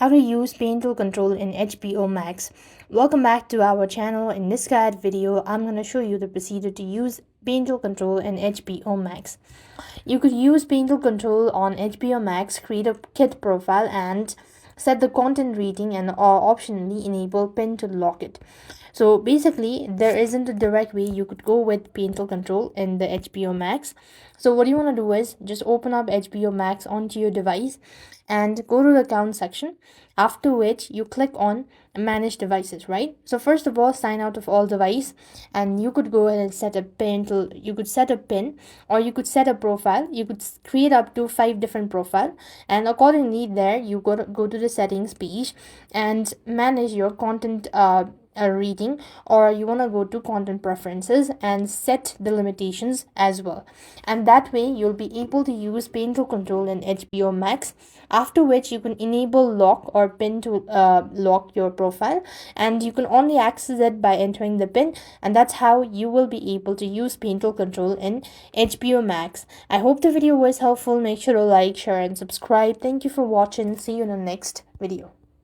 How to use parental control in HBO Max. Welcome back to our channel. In this guide video, I'm going to show you the procedure to use parental control in HBO Max. You could use parental control on HBO Max, create a kid profile, and set the content rating and or optionally enable pin to lock it. So basically, there isn't a direct way you could go with parental control in the HBO Max. So what you want to do is just open up HBO Max onto your device and go to the account section, after which you click on manage devices, right? So first of all, sign out of all device, and you could go ahead and set a parental, you could set a pin, or you could set a profile. You could create up to 5 different profile, and accordingly there you go to the settings page and manage your content a reading, or you want to go to content preferences and set the limitations as well, and that way you'll be able to use parental control in HBO Max, after which you can enable lock or pin to lock your profile, and you can only access it by entering the pin, and that's how you will be able to use parental control in HBO Max. I hope the video was helpful. Make sure to like, share and subscribe. Thank you for watching. See you in the next video.